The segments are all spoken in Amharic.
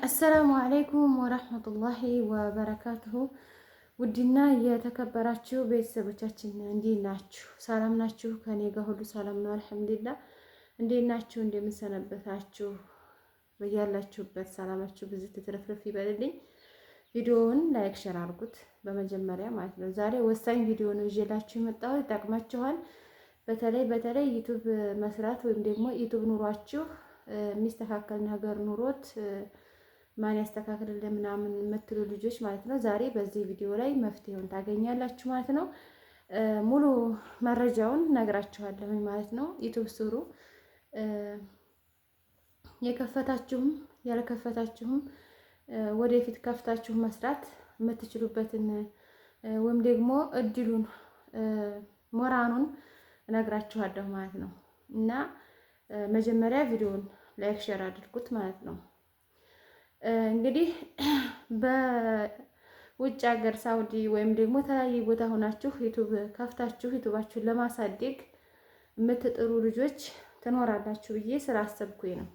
አሰላሙ አለይኩም ወረህመቱላሂ ወበረካቱሁ። ውድና የተከበራችሁ ቤተሰቦቻችን እንዴት ናችሁ? ሰላም ናችሁ? ከኔ ጋር ሁሉ ሰላም ነው አልሐምዱሊላህ። እንዴት ናችሁ? እንደምሰነበታችሁ በያላችሁበት ሰላማችሁ ብዙ ትትረፍረፍ ይበልልኝ። ቪዲዮውን ላይክ ሸር አድርጉት በመጀመሪያ ማለት ነው። ዛሬ ወሳኝ ቪዲዮ ነው ይዤላችሁ የመጣሁት፣ ይጠቅማችኋል። በተለይ ዩቲዩብ መስራት ወይም ደግሞ ዩቲዩብ ኑሯችሁ የሚስተካከል ነገር ኑሮት ማን ያስተካክልልን ምናምን የምትሉ ልጆች ማለት ነው። ዛሬ በዚህ ቪዲዮ ላይ መፍትሄውን ታገኛላችሁ ማለት ነው። ሙሉ መረጃውን ነግራችኋለሁ ማለት ነው። ዩቲዩብ ስሩ፣ የከፈታችሁም ያልከፈታችሁም ወደፊት ከፍታችሁ መስራት የምትችሉበትን ወይም ደግሞ እድሉን ሞራኑን እነግራችኋለሁ ማለት ነው። እና መጀመሪያ ቪዲዮውን ላይክ ሼር አድርጉት ማለት ነው። እንግዲህ በውጭ ሀገር ሳውዲ ወይም ደግሞ ተለያየ ቦታ ሆናችሁ ዩቲዩብ ከፍታችሁ ዩቲዩባችሁን ለማሳደግ የምትጥሩ ልጆች ትኖራላችሁ ብዬ ስላሰብኩኝ ነው።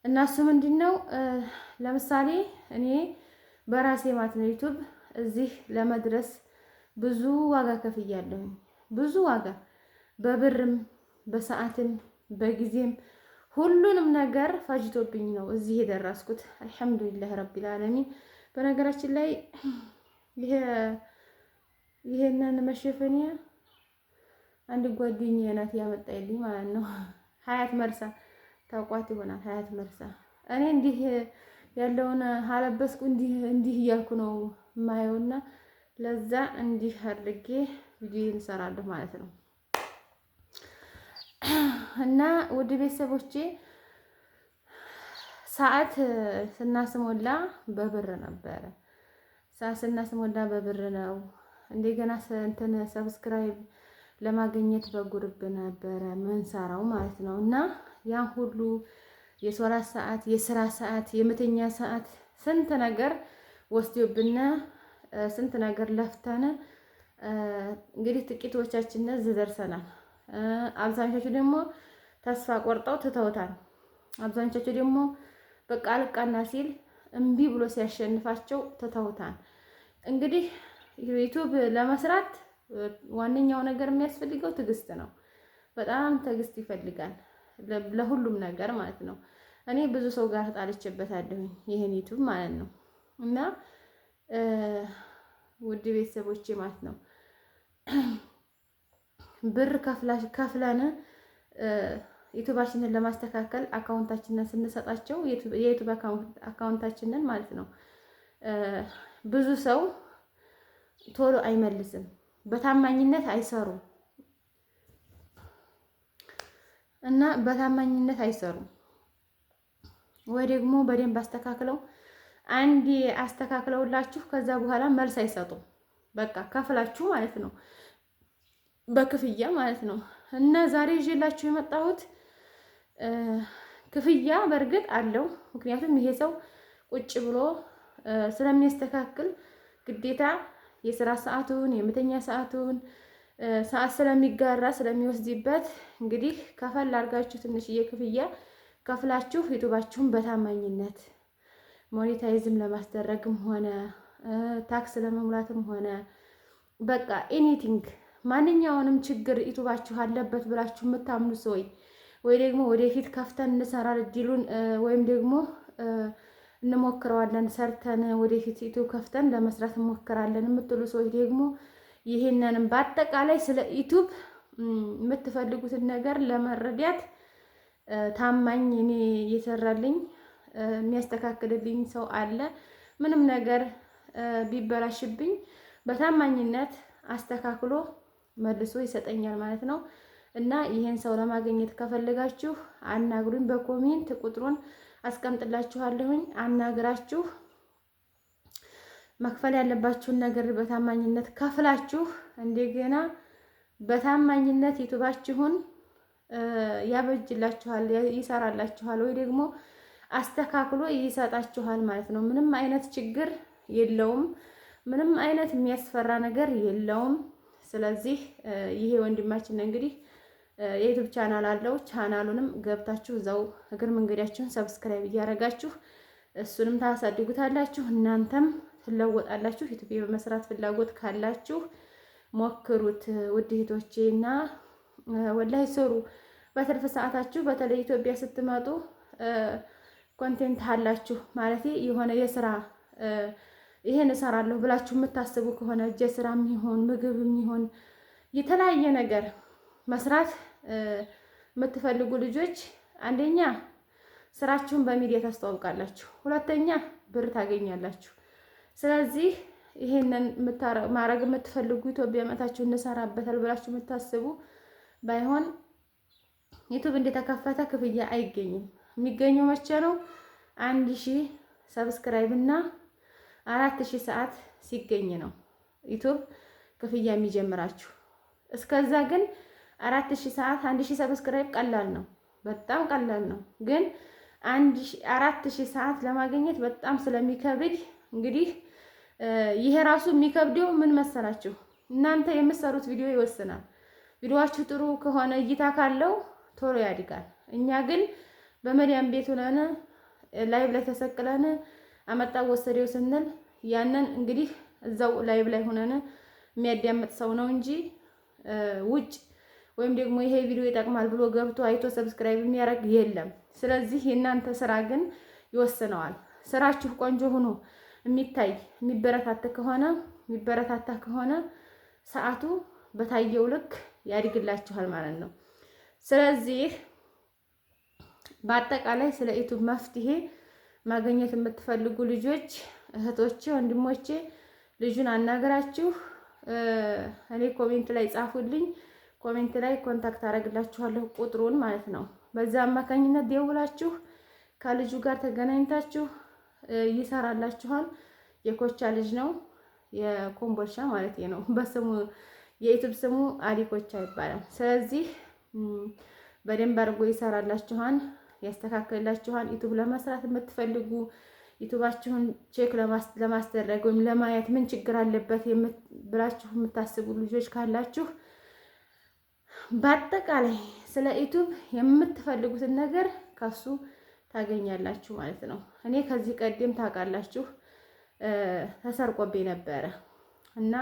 እና እሱ ምንድነው ለምሳሌ እኔ በራሴ ማለት ነው ዩቲዩብ እዚህ ለመድረስ ብዙ ዋጋ ከፍያለሁ። ብዙ ዋጋ በብርም በሰዓትም በጊዜም ሁሉንም ነገር ፈጅቶብኝ ነው እዚህ የደረስኩት። አልሐምዱሊላህ ረቢል ዓለሚን። በነገራችን ላይ ይሄንን መሸፈኒያ አንድ ጓደኛዬ ናት ያመጣልኝ ማለት ነው። ሀያት መርሳ ታውቋት ይሆናል። ሀያት መርሳ እኔ እንዲህ ያለውን ሀለበስኩ እንዲህ እያልኩ ነው የማየውና ለዛ እንዲህ አድርጌ ቪዲዮ እንሰራለሁ ማለት ነው። እና ውድ ቤተሰቦቼ ሰዓት ስናስሞላ በብር ነበረ። ሰዓት ስናስሞላ በብር ነው። እንደገና እንትን ሰብስክራይብ ለማግኘት በጉርብ ነበረ ምንሰራው ማለት ነው። እና ያን ሁሉ የሶላት ሰዓት፣ የስራ ሰዓት፣ የመተኛ ሰዓት ስንት ነገር ወስዶብና ስንት ነገር ለፍተን እንግዲህ ጥቂቶቻችን እዚህ ደርሰናል። አብዛኞቹ ደግሞ ተስፋ ቆርጠው ትተውታል። አብዛኞቹ ደግሞ በቃ አልቃና ሲል እምቢ ብሎ ሲያሸንፋቸው ትተውታል። እንግዲህ ዩቲዩብ ለመስራት ዋነኛው ነገር የሚያስፈልገው ትዕግስት ነው። በጣም ትዕግስት ይፈልጋል ለሁሉም ነገር ማለት ነው። እኔ ብዙ ሰው ጋር ተጣልቼበታለሁ ይሄን ዩቲዩብ ማለት ነው። እና ውድ ቤተሰቦቼ ማለት ነው ብር ከፍለን ዩቲዩባችንን ለማስተካከል አካውንታችንን ስንሰጣቸው የዩቲዩብ አካውንታችንን ማለት ነው ብዙ ሰው ቶሎ አይመልስም። በታማኝነት አይሰሩም እና በታማኝነት አይሰሩም ወይ ደግሞ በደንብ አስተካክለው አንዴ አስተካክለውላችሁ ከዛ በኋላ መልስ አይሰጡም። በቃ ከፍላችሁ ማለት ነው በክፍያ ማለት ነው። እና ዛሬ ይዤላችሁ የመጣሁት ክፍያ በእርግጥ አለው። ምክንያቱም ይሄ ሰው ቁጭ ብሎ ስለሚያስተካክል ግዴታ የስራ ሰዓቱን የመተኛ ሰዓቱን ሰዓት ስለሚጋራ ስለሚወስድበት እንግዲህ ከፈል አድርጋችሁ ትንሽዬ ክፍያ ከፍላችሁ ዩቲዩባችሁን በታማኝነት ሞኔታይዝም ለማስደረግም ሆነ ታክስ ለመሙላትም ሆነ በቃ ኤኒቲንግ ማንኛውንም ችግር ዩቲዩባችሁ አለበት ብላችሁ የምታምኑ ሰዎች ወይ ደግሞ ወደፊት ከፍተን እንሰራለን እድሉን ወይም ደግሞ እንሞክረዋለን ሰርተን ወደፊት ዩቲዩብ ከፍተን ለመስራት እንሞክራለን የምትሉ ሰዎች ደግሞ ይሄንንም በአጠቃላይ ስለ ዩቲዩብ የምትፈልጉትን ነገር ለመረዳት ታማኝ እኔ እየሰራልኝ የሚያስተካክልልኝ ሰው አለ። ምንም ነገር ቢበላሽብኝ በታማኝነት አስተካክሎ መልሶ ይሰጠኛል ማለት ነው። እና ይሄን ሰው ለማግኘት ከፈለጋችሁ አናግሩኝ። በኮሜንት ቁጥሩን አስቀምጥላችኋለሁኝ። አናግራችሁ መክፈል ያለባችሁን ነገር በታማኝነት ከፍላችሁ እንደገና በታማኝነት ዩቲዩባችሁን ያበጅላችኋል፣ ይሰራላችኋል ወይ ደግሞ አስተካክሎ ይሰጣችኋል ማለት ነው። ምንም አይነት ችግር የለውም። ምንም አይነት የሚያስፈራ ነገር የለውም። ስለዚህ ይሄ ወንድማችን እንግዲህ የዩቲዩብ ቻናል አለው። ቻናሉንም ገብታችሁ እዛው እግር መንገዳችሁን ሰብስክራይብ እያደረጋችሁ እሱንም ታሳድጉታላችሁ። እናንተም ትለወጣላችሁ። ዩቲዩብ በመስራት ፍላጎት ካላችሁ ሞክሩት ውድ እህቶቼ እና ወላሂ ስሩ። በትርፍ ሰዓታችሁ በተለይ ኢትዮጵያ ስትመጡ ኮንቴንት አላችሁ ማለት የሆነ የስራ ይሄን እሰራለሁ ብላችሁ የምታስቡ ከሆነ እጀ ስራ የሚሆን ምግብ የሚሆን የተለያየ ነገር መስራት የምትፈልጉ ልጆች አንደኛ ስራችሁን በሚዲያ ታስተዋውቃላችሁ፣ ሁለተኛ ብር ታገኛላችሁ። ስለዚህ ይሄንን ማድረግ የምትፈልጉ ኢትዮጵያ መታችሁ እንሰራበታል ብላችሁ የምታስቡ ባይሆን ዩቲዩብ እንደተከፈተ ክፍያ አይገኝም። የሚገኘው መቼ ነው? 1000 ሰብስክራይብ እና 4000 ሰዓት ሲገኝ ነው ዩቲዩብ ክፍያ የሚጀምራችሁ። እስከዛ ግን 4000 ሰዓት 1000 ሰብስክራይብ ቀላል ነው፣ በጣም ቀላል ነው። ግን 4000 ሰዓት ለማግኘት በጣም ስለሚከብድ እንግዲህ ይሄ ራሱ የሚከብደው ምን መሰላችሁ? እናንተ የምትሰሩት ቪዲዮ ይወስናል። ቪዲዮዋችሁ ጥሩ ከሆነ እይታ ካለው ቶሎ ያድጋል። እኛ ግን በመዲያም ቤት ሆነን ላይቭ ላይ ተሰቅለን አመጣው ወሰደው ስንል ያንን እንግዲህ እዛው ላይቭ ላይ ሆነን የሚያዳምጥ ሰው ነው እንጂ ውጭ ወይም ደግሞ ይሄ ቪዲዮ ይጠቅማል ብሎ ገብቶ አይቶ ሰብስክራይብ የሚያደርግ የለም። ስለዚህ የእናንተ ስራ ግን ይወስነዋል። ስራችሁ ቆንጆ ሆኖ የሚታይ የሚበረታታ ከሆነ ሰዓቱ በታየው ልክ ያድግላችኋል ማለት ነው። ስለዚህ በአጠቃላይ ስለ ዩቲዩብ መፍትሄ ማግኘት የምትፈልጉ ልጆች እህቶቼ፣ ወንድሞቼ ልጁን አናገራችሁ እኔ ኮሜንት ላይ ጻፉልኝ። ኮሜንት ላይ ኮንታክት አደርግላችኋለሁ ቁጥሩን ማለት ነው። በዛ አማካኝነት ደውላችሁ ከልጁ ጋር ተገናኝታችሁ ይሰራላችኋል። የኮቻ ልጅ ነው፣ የኮምቦልቻ ማለት ነው። በስሙ የዩቲዩብ ስሙ አሊኮቻ ይባላል። ስለዚህ በደንብ አድርጎ ይሰራላችኋል፣ ያስተካክልላችኋል። ዩቲዩብ ለመስራት የምትፈልጉ ዩቲዩባችሁን ቼክ ለማስደረግ ወይም ለማየት ምን ችግር አለበት ብላችሁ የምታስቡ ልጆች ካላችሁ በአጠቃላይ ስለ ዩቲዩብ የምትፈልጉትን ነገር ከሱ ታገኛላችሁ ማለት ነው። እኔ ከዚህ ቀደም ታውቃላችሁ ተሰርቆብኝ ነበረ እና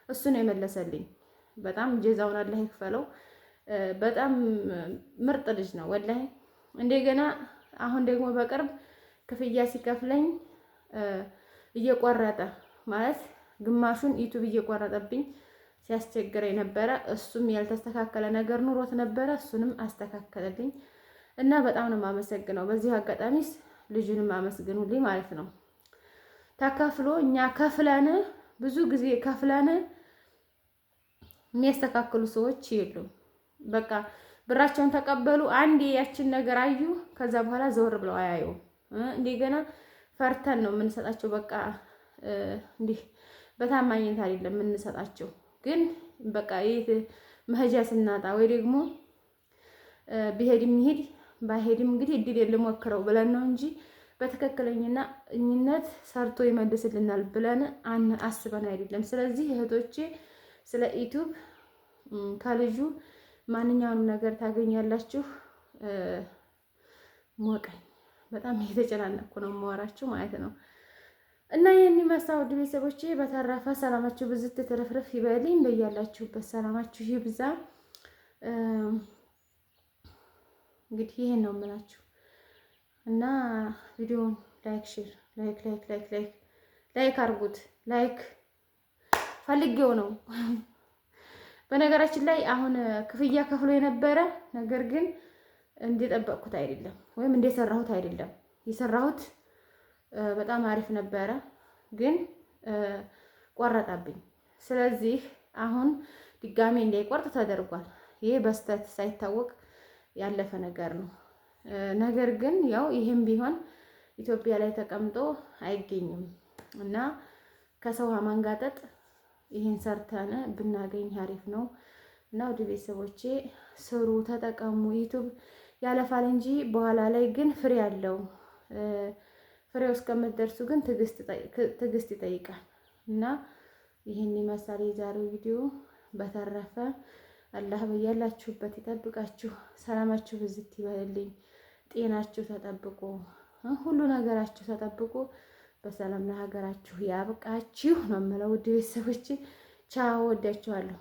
እሱ ነው የመለሰልኝ። በጣም ጀዛውን አላህ ይክፈለው። በጣም ምርጥ ልጅ ነው ወላሂ። እንደገና አሁን ደግሞ በቅርብ ክፍያ ሲከፍለኝ እየቆረጠ ማለት ግማሹን ዩቲዩብ እየቆረጠብኝ ሲያስቸግረኝ ነበረ። እሱም ያልተስተካከለ ነገር ኑሮት ነበረ፣ እሱንም አስተካከለልኝ እና በጣም ነው የማመሰግነው። በዚህ አጋጣሚስ ልጁንም አመስግኑልኝ ማለት ነው። ተከፍሎ እኛ ከፍለን ብዙ ጊዜ ከፍለን የሚያስተካክሉ ሰዎች የሉም። በቃ ብራቸውን ተቀበሉ፣ አንዴ ያችን ነገር አዩ፣ ከዛ በኋላ ዘወር ብለው አያዩም። እንደገና ፈርተን ነው የምንሰጣቸው። በቃ እንዲህ በታማኝነት አይደለም የምንሰጣቸው። ግን በቃ የት መሄጃ ስናጣ ወይ ደግሞ ቢሄድ የሚሄድ ባይሄድም እንግዲህ እድል ልሞክረው ብለን ነው እንጂ በትክክለኛነት ሰርቶ ይመልስልናል ብለን አስበን አይደለም። ስለዚህ እህቶቼ ስለ ዩቲዩብ ከልጁ ማንኛውንም ነገር ታገኛላችሁ። ሞቀኝ በጣም እየተጨናነኩ ነው የማወራችሁ ማለት ነው። እና የሚመስለው ውድ ቤተሰቦቼ በተረፈ ሰላማችሁ ብዝት ትርፍርፍ ይበልኝ። በያላችሁበት ሰላማችሁ ይብዛ። እንግዲህ ይሄን ነው የምላችሁ እና ቪዲዮውን ላይክ ሼር ላይክ አድርጉት። ላይክ ፈልጌው ነው። በነገራችን ላይ አሁን ክፍያ ከፍሎ የነበረ ነገር ግን እንደጠበቅኩት አይደለም ወይም እንደሰራሁት አይደለም። የሰራሁት በጣም አሪፍ ነበረ ግን ቆረጠብኝ። ስለዚህ አሁን ድጋሜ እንዳይቆርጥ ተደርጓል። ይሄ በስተት ሳይታወቅ ያለፈ ነገር ነው። ነገር ግን ያው ይሄም ቢሆን ኢትዮጵያ ላይ ተቀምጦ አይገኝም እና ከሰው ማንጋጠጥ ይሄን ሰርተን ብናገኝ አሪፍ ነው እና ወደ ቤተሰቦቼ ስሩ፣ ተጠቀሙ። ዩቲዩብ ያለፋል እንጂ በኋላ ላይ ግን ፍሬ አለው። ፍሬው እስከምትደርሱ ግን ትዕግስት ይጠይቃል እና ይሄን ይመስላል የዛሬው ቪዲዮ። በተረፈ አላህ በያላችሁበት ይጠብቃችሁ። ሰላማችሁ ብዝት ይበልልኝ። ጤናችሁ ተጠብቆ ሁሉ ነገራችሁ ተጠብቆ በሰላም ለሀገራችሁ ያብቃችሁ ነው የምለው። ውድ ቤተሰቦቼ ቻው፣ ወዳችኋለሁ።